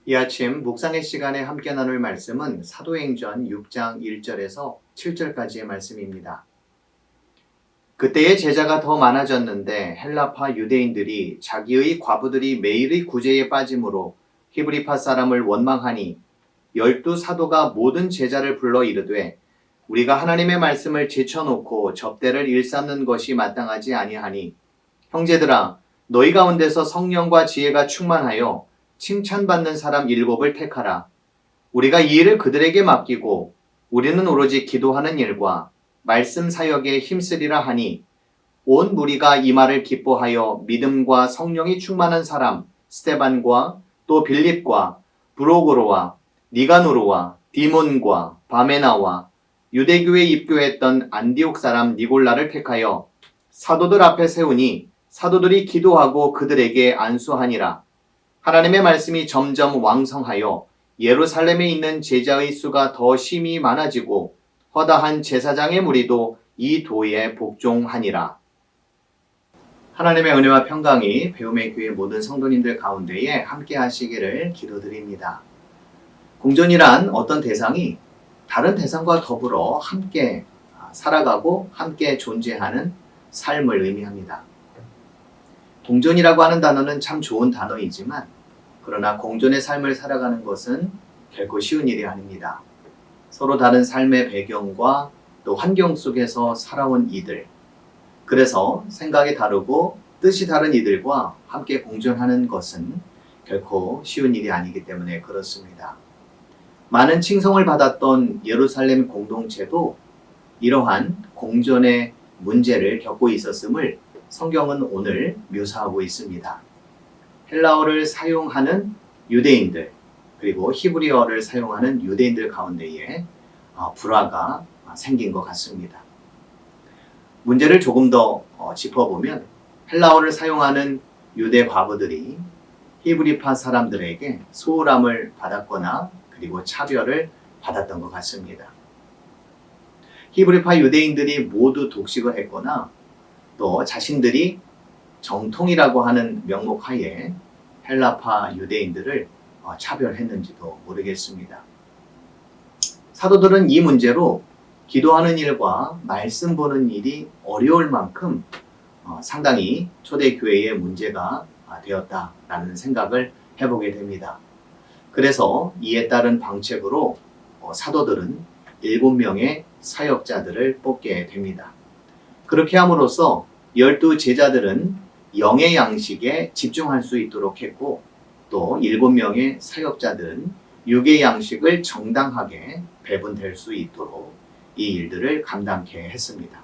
이 아침 묵상의 시간에 함께 나눌 말씀은 사도행전 6장 1절에서 7절까지의 말씀입니다. 그때의 제자가 더 많아졌는데 헬라파 유대인들이 자기의 과부들이 매일의 구제에 빠짐으로 히브리파 사람을 원망하니 12사도가 모든 제자를 불러 이르되 우리가 하나님의 말씀을 제쳐놓고 접대를 일삼는 것이 마땅하지 아니하니 형제들아 너희 가운데서 성령과 지혜가 충만하여 칭찬받는 사람 7을 택하라. 우리가 이 일을 그들에게 맡기고 우리는 오로지 기도하는 일과 말씀 사역에 힘쓰리라 하니 온 무리가 이 말을 기뻐하여 믿음과 성령이 충만한 사람 스데반과 또 빌립과 브로고로와 니가노르와 디몬과 바메나와 유대교에 입교했던 안디옥 사람 니골라를 택하여 사도들 앞에 세우니 사도들이 기도하고 그들에게 안수하니라. 하나님의 말씀이 점점 왕성하여 예루살렘에 있는 제자의 수가 더 심히 많아지고 허다한 제사장의 무리도 이 도에 복종하니라. 하나님의 은혜와 평강이 배움의 교회 모든 성도님들 가운데에 함께 하시기를 기도드립니다. 공존이란 어떤 대상이 다른 대상과 더불어 함께 살아가고 함께 존재하는 삶을 의미합니다. 공존이라고 하는 단어는 참 좋은 단어이지만 그러나 공존의 삶을 살아가는 것은 결코 쉬운 일이 아닙니다. 서로 다른 삶의 배경과 또 환경 속에서 살아온 이들, 그래서 생각이 다르고 뜻이 다른 이들과 함께 공존하는 것은 결코 쉬운 일이 아니기 때문에 그렇습니다. 많은 칭송을 받았던 예루살렘 공동체도 이러한 공존의 문제를 겪고 있었음을 성경은 오늘 묘사하고 있습니다. 헬라어를 사용하는 유대인들 그리고 히브리어를 사용하는 유대인들 가운데에 불화가 생긴 것 같습니다. 문제를 조금 더 짚어보면 헬라어를 사용하는 유대 과부들이 히브리파 사람들에게 소홀함을 받았거나 그리고 차별을 받았던 것 같습니다. 히브리파 유대인들이 모두 독식을 했거나 또 자신들이 정통이라고 하는 명목하에 헬라파 유대인들을 차별했는지도 모르겠습니다. 사도들은 이 문제로 기도하는 일과 말씀 보는 일이 어려울 만큼 상당히 초대교회의 문제가 되었다라는 생각을 해보게 됩니다. 그래서 이에 따른 방책으로 사도들은 7명의 사역자들을 뽑게 됩니다. 그렇게 함으로써 12제자들은 영의 양식에 집중할 수 있도록 했고 또 7명의 사역자들은 육의 양식을 정당하게 배분될 수 있도록 이 일들을 감당케 했습니다.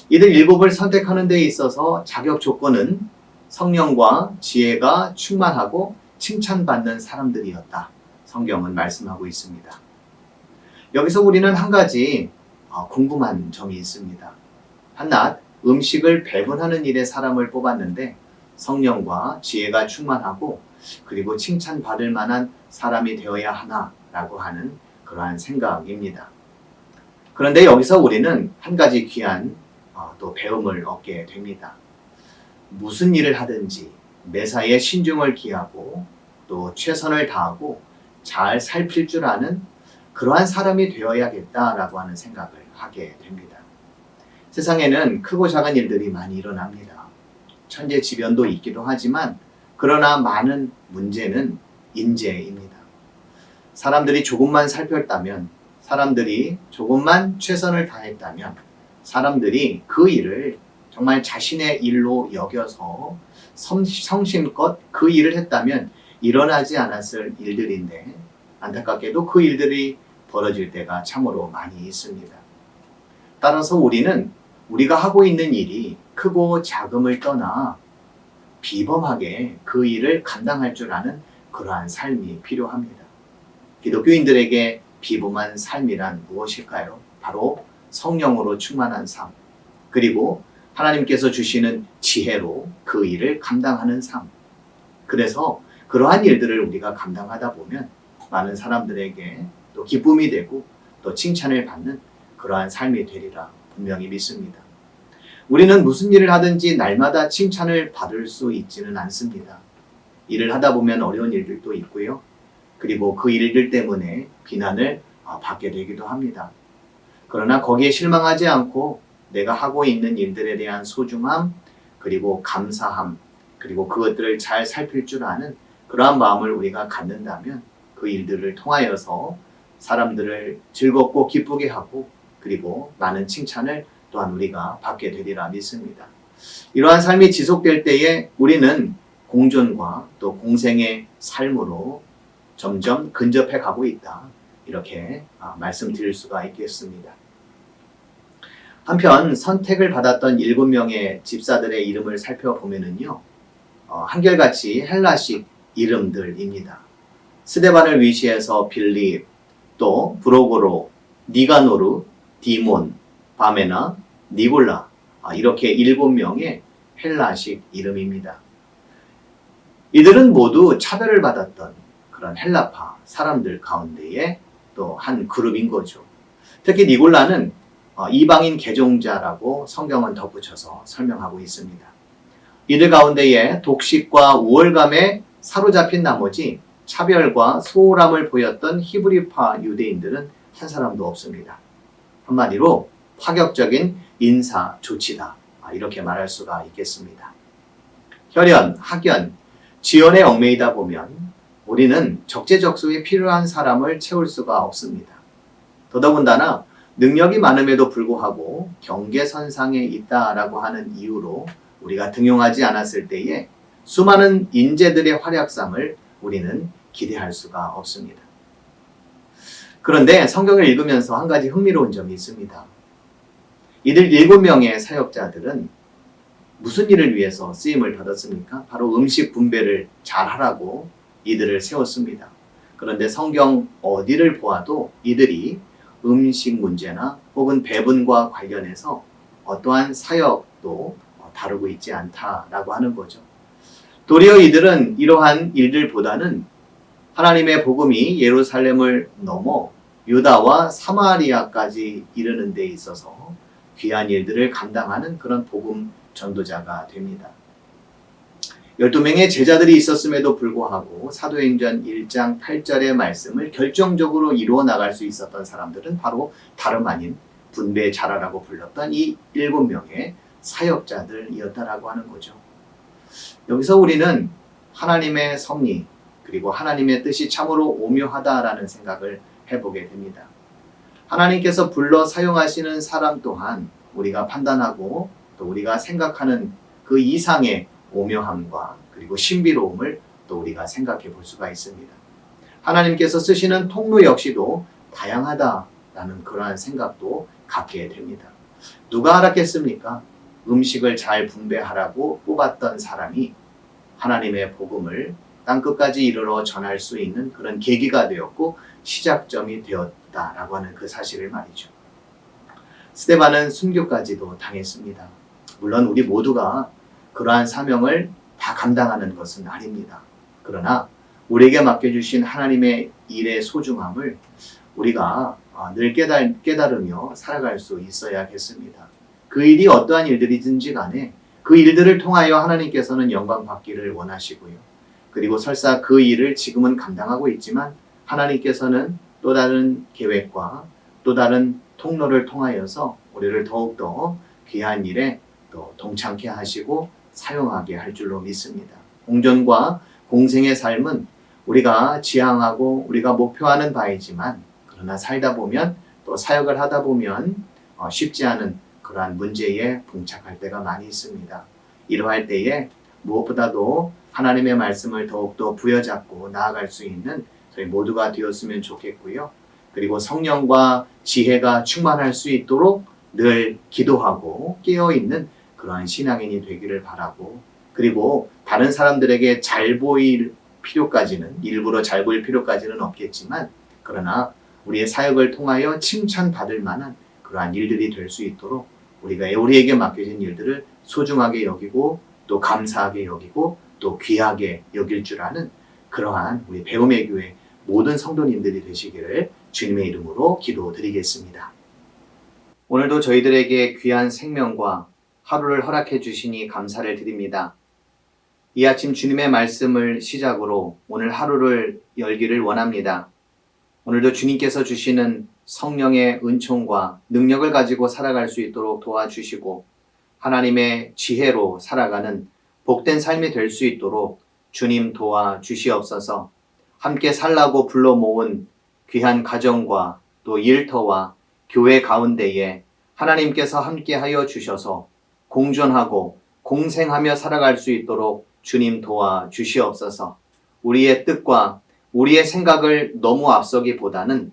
이들 7을 선택하는 데 있어서 자격 조건은 성령과 지혜가 충만하고 칭찬받는 사람들이었다. 성경은 말씀하고 있습니다. 여기서 우리는 한 가지 궁금한 점이 있습니다. 한낱 음식을 배분하는 일에 사람을 뽑았는데 성령과 지혜가 충만하고 그리고 칭찬받을 만한 사람이 되어야 하나라고 하는 그러한 생각입니다. 그런데 여기서 우리는 한 가지 귀한 또 배움을 얻게 됩니다. 무슨 일을 하든지 매사에 신중을 기하고 또 최선을 다하고 잘 살필 줄 아는 그러한 사람이 되어야겠다라고 하는 생각을 하게 됩니다. 세상에는 크고 작은 일들이 많이 일어납니다. 천재지변도 있기도 하지만 그러나 많은 문제는 인재입니다. 사람들이 조금만 살폈다면, 사람들이 조금만 최선을 다했다면 사람들이 그 일을 정말 자신의 일로 여겨서 성심껏 그 일을 했다면 일어나지 않았을 일들인데 안타깝게도 그 일들이 벌어질 때가 참으로 많이 있습니다. 따라서 우리는 우리가 하고 있는 일이 크고 작음을 떠나 비범하게 그 일을 감당할 줄 아는 그러한 삶이 필요합니다. 기독교인들에게 비범한 삶이란 무엇일까요? 바로 성령으로 충만한 삶, 그리고 하나님께서 주시는 지혜로 그 일을 감당하는 삶. 그래서 그러한 일들을 우리가 감당하다 보면 많은 사람들에게 또 기쁨이 되고 또 칭찬을 받는 그러한 삶이 되리라 분명히 믿습니다. 우리는 무슨 일을 하든지 날마다 칭찬을 받을 수 있지는 않습니다. 일을 하다 보면 어려운 일들도 있고요. 그리고 그 일들 때문에 비난을 받게 되기도 합니다. 그러나 거기에 실망하지 않고 내가 하고 있는 일들에 대한 소중함, 그리고 감사함, 그리고 그것들을 잘 살필 줄 아는 그러한 마음을 우리가 갖는다면 그 일들을 통하여서 사람들을 즐겁고 기쁘게 하고 그리고 많은 칭찬을 또한 우리가 받게 되리라 믿습니다. 이러한 삶이 지속될 때에 우리는 공존과 또 공생의 삶으로 점점 근접해 가고 있다. 이렇게 말씀드릴 수가 있겠습니다. 한편 선택을 받았던 7명의 집사들의 이름을 살펴보면은요, 한결같이 헬라식 이름들입니다. 스데반을 위시해서 빌립, 또 브로고로, 니가노르, 디몬, 바메나, 니골라, 이렇게 7명의 헬라식 이름입니다. 이들은 모두 차별을 받았던 그런 헬라파 사람들 가운데에 또 한 그룹인 거죠. 특히 니골라는 이방인 개종자라고 성경은 덧붙여서 설명하고 있습니다. 이들 가운데에 독식과 우월감에 사로잡힌 나머지 차별과 소홀함을 보였던 히브리파 유대인들은 한 사람도 없습니다. 한마디로 파격적인 인사 조치다. 이렇게 말할 수가 있겠습니다. 혈연, 학연, 지연에 얽매이다 보면 우리는 적재적소에 필요한 사람을 채울 수가 없습니다. 더더군다나 능력이 많음에도 불구하고 경계선상에 있다라고 하는 이유로 우리가 등용하지 않았을 때에 수많은 인재들의 활약상을 우리는 기대할 수가 없습니다. 그런데 성경을 읽으면서 한 가지 흥미로운 점이 있습니다. 이들 7명의 사역자들은 무슨 일을 위해서 쓰임을 받았습니까? 바로 음식 분배를 잘하라고 이들을 세웠습니다. 그런데 성경 어디를 보아도 이들이 음식 문제나 혹은 배분과 관련해서 어떠한 사역도 다루고 있지 않다라고 하는 거죠. 도리어 이들은 이러한 일들보다는 하나님의 복음이 예루살렘을 넘어 유다와 사마리아까지 이르는 데 있어서 귀한 일들을 감당하는 그런 복음 전도자가 됩니다. 12명의 제자들이 있었음에도 불구하고 사도행전 1장 8절의 말씀을 결정적으로 이루어 나갈 수 있었던 사람들은 바로 다름 아닌 분배 잘하라고 불렀던 이 7명의 사역자들이었다라고 하는 거죠. 여기서 우리는 하나님의 섭리 그리고 하나님의 뜻이 참으로 오묘하다라는 생각을 해보게 됩니다. 하나님께서 불러 사용하시는 사람 또한 우리가 판단하고 또 우리가 생각하는 그 이상의 오묘함과 그리고 신비로움을 또 우리가 생각해 볼 수가 있습니다. 하나님께서 쓰시는 통로 역시도 다양하다라는 그러한 생각도 갖게 됩니다. 누가 알았겠습니까? 음식을 잘 분배하라고 뽑았던 사람이 하나님의 복음을 땅끝까지 이르러 전할 수 있는 그런 계기가 되었고 시작점이 되었다라고 하는 그 사실을 말이죠. 스데반은 순교까지도 당했습니다. 물론 우리 모두가 그러한 사명을 다 감당하는 것은 아닙니다. 그러나 우리에게 맡겨주신 하나님의 일의 소중함을 우리가 늘 깨달으며 살아갈 수 있어야겠습니다. 그 일이 어떠한 일들이든지 간에 그 일들을 통하여 하나님께서는 영광 받기를 원하시고요. 그리고 설사 그 일을 지금은 감당하고 있지만 하나님께서는 또 다른 계획과 또 다른 통로를 통하여서 우리를 더욱더 귀한 일에 또 동참케 하시고 사용하게 할 줄로 믿습니다. 공존과 공생의 삶은 우리가 지향하고 우리가 목표하는 바이지만 그러나 살다 보면 또 사역을 하다 보면 쉽지 않은 그러한 문제에 봉착할 때가 많이 있습니다. 이러할 때에 무엇보다도 하나님의 말씀을 더욱더 부여잡고 나아갈 수 있는 저희 모두가 되었으면 좋겠고요. 그리고 성령과 지혜가 충만할 수 있도록 늘 기도하고 깨어있는 그러한 신앙인이 되기를 바라고 그리고 다른 사람들에게 잘 보일 필요까지는 일부러 잘 보일 필요까지는 없겠지만 그러나 우리의 사역을 통하여 칭찬받을 만한 그러한 일들이 될 수 있도록 우리에게 맡겨진 일들을 소중하게 여기고 또 감사하게 여기고 또 귀하게 여길 줄 아는 그러한 우리 배움의 교회 모든 성도님들이 되시기를 주님의 이름으로 기도드리겠습니다. 오늘도 저희들에게 귀한 생명과 하루를 허락해 주시니 감사를 드립니다. 이 아침 주님의 말씀을 시작으로 오늘 하루를 열기를 원합니다. 오늘도 주님께서 주시는 성령의 은총과 능력을 가지고 살아갈 수 있도록 도와주시고 하나님의 지혜로 살아가는 복된 삶이 될 수 있도록 주님 도와주시옵소서. 함께 살라고 불러 모은 귀한 가정과 또 일터와 교회 가운데에 하나님께서 함께하여 주셔서 공존하고 공생하며 살아갈 수 있도록 주님 도와주시옵소서. 우리의 뜻과 우리의 생각을 너무 앞서기보다는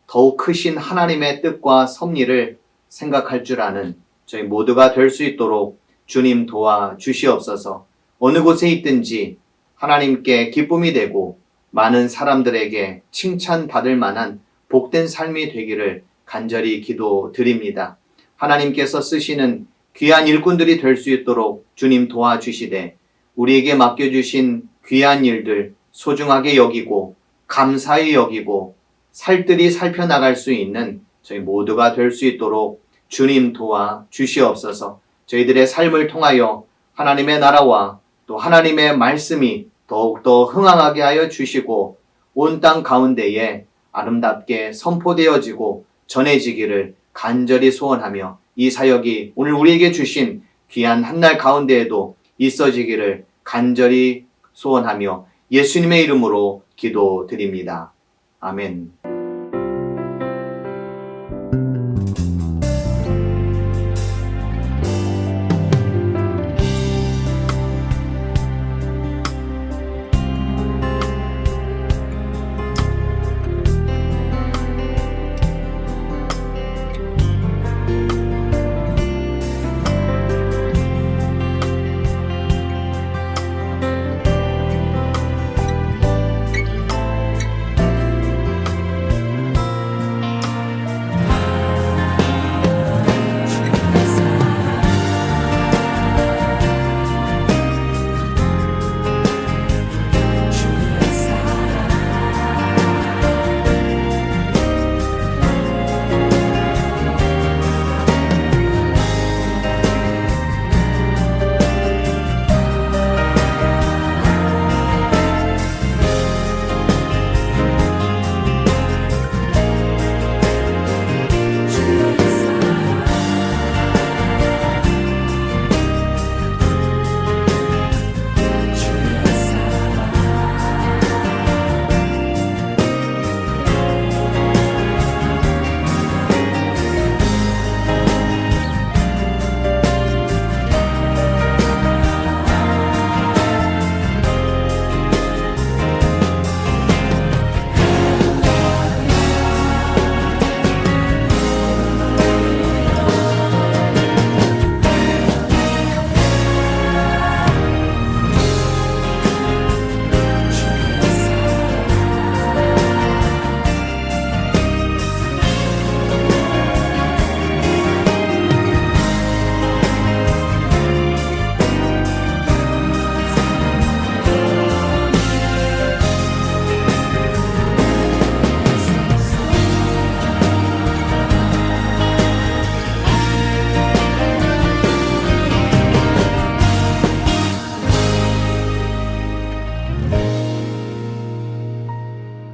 더욱 크신 하나님의 뜻과 섭리를 생각할 줄 아는 저희 모두가 될 수 있도록 주님 도와주시옵소서. 어느 곳에 있든지 하나님께 기쁨이 되고 많은 사람들에게 칭찬받을 만한 복된 삶이 되기를 간절히 기도드립니다. 하나님께서 쓰시는 귀한 일꾼들이 될 수 있도록 주님 도와주시되 우리에게 맡겨주신 귀한 일들 소중하게 여기고 감사히 여기고 살뜰히 살펴나갈 수 있는 저희 모두가 될 수 있도록 주님 도와주시옵소서. 저희들의 삶을 통하여 하나님의 나라와 또 하나님의 말씀이 더욱더 흥황하게 하여 주시고 온 땅 가운데에 아름답게 선포되어지고 전해지기를 간절히 소원하며 이 사역이 오늘 우리에게 주신 귀한 한날 가운데에도 있어지기를 간절히 소원하며 예수님의 이름으로 기도드립니다. 아멘.